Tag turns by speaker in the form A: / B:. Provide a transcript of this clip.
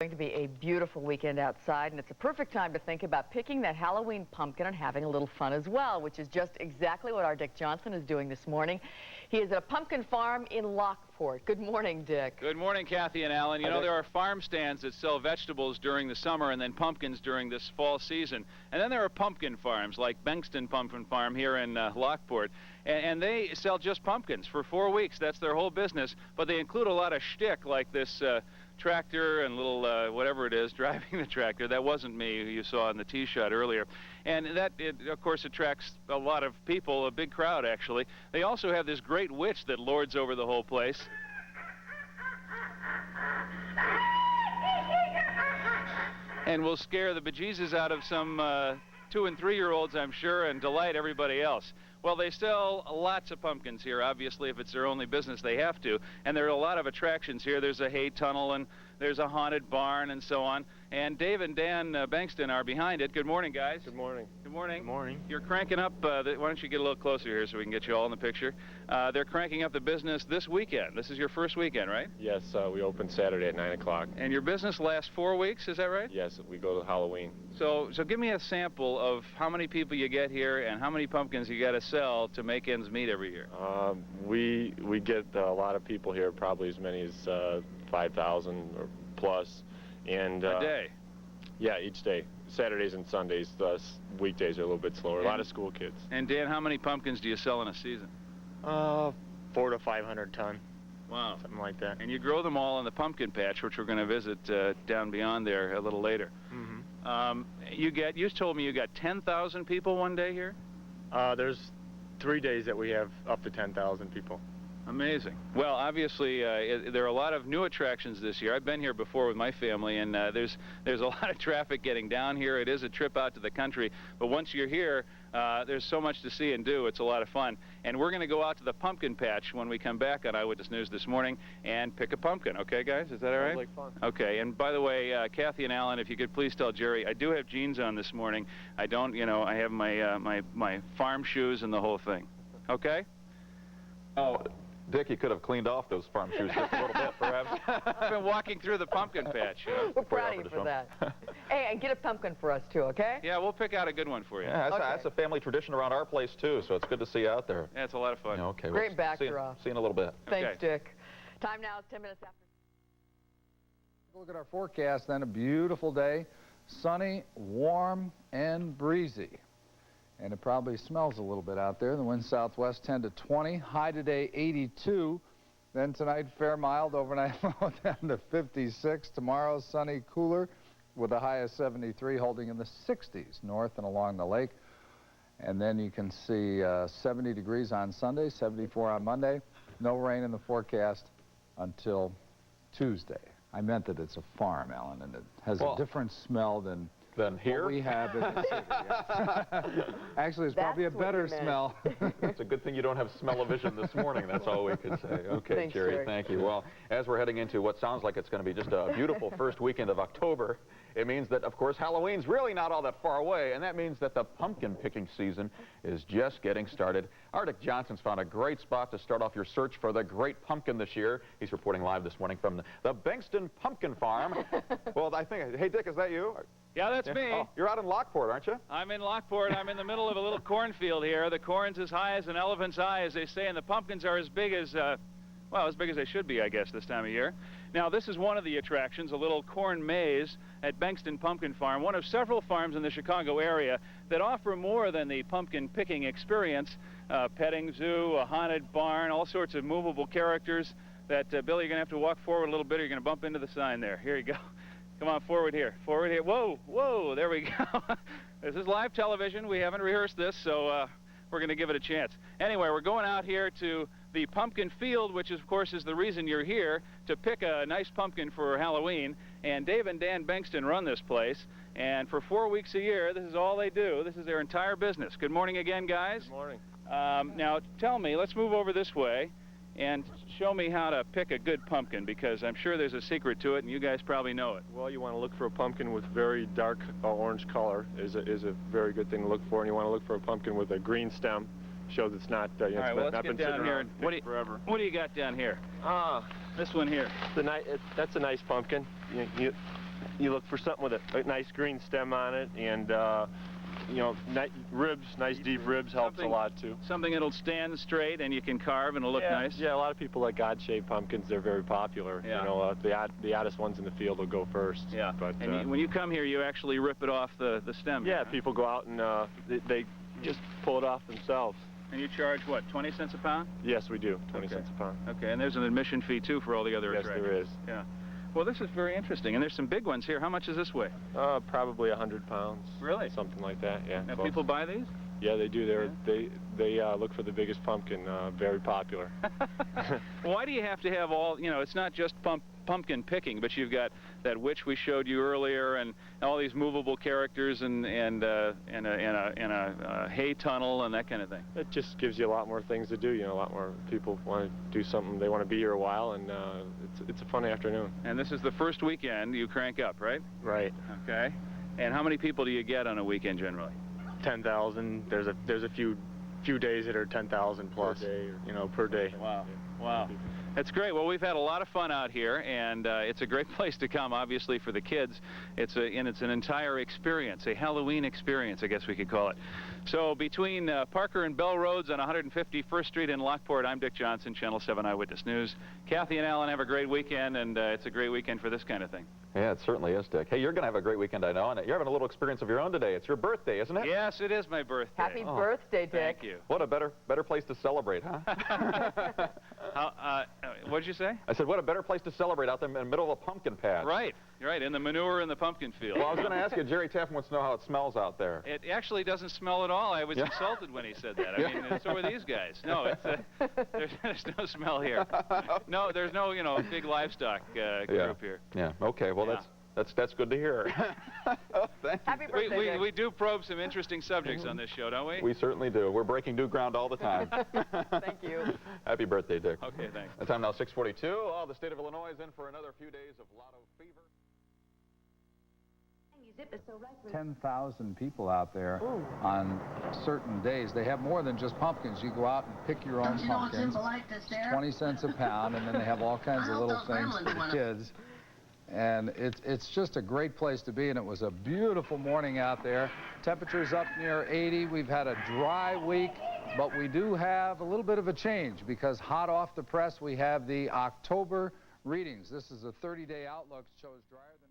A: Going to be a beautiful weekend outside, and it's a perfect time to think about picking that Halloween pumpkin and having a little fun as well, which is just exactly what our Dick Johnson is doing this morning. He is at a pumpkin farm in Lockport. Good morning, Dick.
B: Good morning, Kathy and Alan. You know, there are farm stands that sell vegetables during the summer and then pumpkins during this fall season. And then there are pumpkin farms like Bengtston Pumpkin Farm here in Lockport. And they sell just pumpkins for 4 weeks. That's their whole business. But they include a lot of shtick like this tractor and little whatever it is driving the tractor. That wasn't me who you saw in the tee shot earlier. And that, of course, attracts a lot of people, a big crowd actually. They also have this great witch that lords over the whole place. And will scare the bejesus out of some 2- and 3-year-olds, I'm sure, and delight everybody else. Well, they sell lots of pumpkins here. Obviously, if it's their only business, they have to. And there are a lot of attractions here. There's a hay tunnel, and there's a haunted barn, and so on. And Dave and Dan Bengtston are behind it. Good morning, guys.
C: Good morning.
B: Good morning.
C: Good morning.
B: You're cranking up, why don't you get a little closer here so we can get you all in the picture. They're cranking up the business this weekend. This is your first weekend, right?
C: Yes, we open Saturday at 9 o'clock.
B: And your business lasts 4 weeks, is that right?
C: Yes, we go to Halloween.
B: So give me a sample of how many people you get here and how many pumpkins you got to sell to make ends meet every year.
C: We get a lot of people here, probably as many as 5,000 or plus. And
B: a day?
C: Yeah, each day. Saturdays and Sundays. Weekdays are a little bit slower. A lot of school kids.
B: And Dan, how many pumpkins do you sell in a season?
D: 400 to 500 ton.
B: Wow.
D: Something like that.
B: And you grow them all in the pumpkin patch, which we're going to visit down beyond there a little later.
D: Mm-hmm.
B: You told me you got 10,000 people one day here?
D: There's 3 days that we have up to 10,000 people.
B: Amazing. Well, obviously, there are a lot of new attractions this year. I've been here before with my family, and there's a lot of traffic getting down here. It is a trip out to the country, but once you're here, there's so much to see and do. It's a lot of fun. And we're going to go out to the pumpkin patch when we come back on Eyewitness News this morning and pick a pumpkin. Okay, guys? Is that all right?
D: Sounds like fun.
B: Okay. And by the way, Kathy and Alan, if you could please tell Jerry, I do have jeans on this morning. I don't, I have my farm shoes and the whole thing. Okay?
E: Oh. Dick, you could have cleaned off those farm shoes just a little bit, perhaps.
B: I've been walking through the pumpkin patch.
A: We're proud of you for that. Hey, and get a pumpkin for us, too, okay?
B: Yeah, we'll pick out a good one for you.
E: Yeah, that's a family tradition around our place, too, so it's good to see you out there.
B: Yeah, it's a lot of fun.
E: Yeah, okay.
A: Great backdrop.
E: See you in a little bit.
A: Thanks,
B: Okay.
A: Dick. Time now is 10 minutes after.
F: Look at our forecast, then. A beautiful day. Sunny, warm, and breezy. And it probably smells a little bit out there. The wind southwest 10 to 20. High today 82. Then tonight fair mild. Overnight low down to 56. Tomorrow sunny, cooler with a high of 73, holding in the 60s north and along the lake. And then you can see 70 degrees on Sunday, 74 on Monday. No rain in the forecast until Tuesday. I meant that it's a farm, Alan, and it has a different smell than
E: here?
F: What we have in the city. Yeah. Actually, it's probably a better smell.
E: It's a good thing you don't have smell-o-vision this morning. That's all we could say. Okay,
A: Thanks,
E: Jerry, thank you. Well, as we're heading into what sounds like it's going to be just a beautiful first weekend of October, it means that, of course, Halloween's really not all that far away, and that means that the pumpkin picking season is just getting started. Our Dick Johnson's found a great spot to start off your search for the great pumpkin this year. He's reporting live this morning from the Bengtston Pumpkin Farm. Well, I think, hey, Dick, is that you?
B: Yeah, that's me.
E: Oh, you're out in Lockport, aren't you?
B: I'm in Lockport. I'm in the middle of a little cornfield here. The corn's as high as an elephant's eye, as they say, and the pumpkins are as big as, well, as big as they should be, I guess, this time of year. Now, this is one of the attractions, a little corn maze at Bengtston Pumpkin Farm, one of several farms in the Chicago area that offer more than the pumpkin picking experience. Petting zoo, a haunted barn, all sorts of movable characters that, Billy, you're going to have to walk forward a little bit or you're going to bump into the sign there. Here you go. Come on, forward here. Forward here. Whoa, whoa, there we go. This is live television. We haven't rehearsed this, so we're going to give it a chance. Anyway, we're going out here to the pumpkin field, which, of course, is the reason you're here, to pick a nice pumpkin for Halloween. And Dave and Dan Bengtston run this place. And for 4 weeks a year, this is all they do. This is their entire business. Good morning again, guys.
D: Good morning.
B: Now, tell me, let's move over this way and show me how to pick a good pumpkin, because I'm sure there's a secret to it, and you guys probably know it.
D: Well, you want to look for a pumpkin with very dark orange color is a very good thing to look for, and you want to look for a pumpkin with a green stem. Shows it's not,
B: All right, well, let's
D: been
B: get down
D: sitting
B: here.
D: around forever.
B: What do you got down here?
D: Ah,
B: This one here.
D: that's a nice pumpkin. you look for something with a nice green stem on it, and you know, ribs, nice deep ribs helps a lot too.
B: Something that'll stand straight and you can carve and it'll look nice.
D: Yeah, a lot of people like odd-shaped pumpkins. They're very popular.
B: Yeah.
D: You know, the oddest ones in the field will go first.
B: Yeah.
D: But
B: And when you come here, you actually rip it off the stem.
D: yeah,
B: here, huh?
D: people go out and they just pull it off themselves.
B: And you charge what, 20 cents a pound?
D: Yes, we do. 20
B: Okay.
D: cents a pound.
B: Okay, and there's an admission fee too for all the other
D: Yes,
B: attractions.
D: there is.
B: Yeah. Well, this is very interesting, and there's some big ones here. How much does this weigh?
D: Probably 100 pounds.
B: Really?
D: Something like that. Yeah.
B: Now,
D: close.
B: people buy these?
D: Yeah, they do. They look for the biggest pumpkin. Very popular.
B: Why do you have to have all? You know, it's not just pumpkin picking, but you've got that witch we showed you earlier, and all these movable characters, and a hay tunnel, and that kind of thing.
D: It just gives you a lot more things to do. You know, a lot more people want to do something. They want to be here a while, and it's a fun afternoon.
B: And this is the first weekend you crank up, right?
D: Right.
B: Okay. And how many people do you get on a weekend generally?
D: 10,000. There's a few days that are 10,000 plus. Per day, you know, per day.
B: Wow. Wow. That's great. Well, we've had a lot of fun out here, and it's a great place to come, obviously, for the kids. It's an entire experience, a Halloween experience, I guess we could call it. So between Parker and Bell Roads on 151st Street in Lockport, I'm Dick Johnson, Channel 7 Eyewitness News. Kathy and Alan have a great weekend, and it's a great weekend for this kind of thing.
E: Yeah, it certainly is, Dick. Hey, you're going to have a great weekend, I know, and you're having a little experience of your own today. It's your birthday, isn't it?
B: Yes, it is my birthday.
A: Happy birthday, Dick.
B: Thank you.
E: What a better place to celebrate, huh?
B: What'd you say?
E: I said, what a better place to celebrate out there in the middle of a pumpkin patch.
B: Right. You're right, in the manure in the pumpkin field.
E: Well, I was going to ask you, Jerry Taft wants to know how it smells out there.
B: It actually doesn't smell at all. I was insulted when he said that. I mean, so are these guys. No, there's no smell here. No, there's no, big livestock group here.
E: Yeah, okay, well, that's good to hear.
A: Happy birthday, Dick.
B: We do probe some interesting subjects on this show, don't we?
E: We certainly do. We're breaking new ground all the time.
A: Thank you.
E: Happy birthday, Dick.
B: Okay, thanks.
E: The time now 6:42. Oh, the state of Illinois is in for another few days of lotto fever.
F: 10,000 people out there on certain days. They have more than just pumpkins. You go out and pick your own pumpkins. 20 cents a pound, and then they have all kinds of little things for the kids. And it's just a great place to be, and it was a beautiful morning out there. Temperatures up near 80. We've had a dry week, but we do have a little bit of a change because hot off the press, we have the October readings. This is a 30-day outlook, shows drier than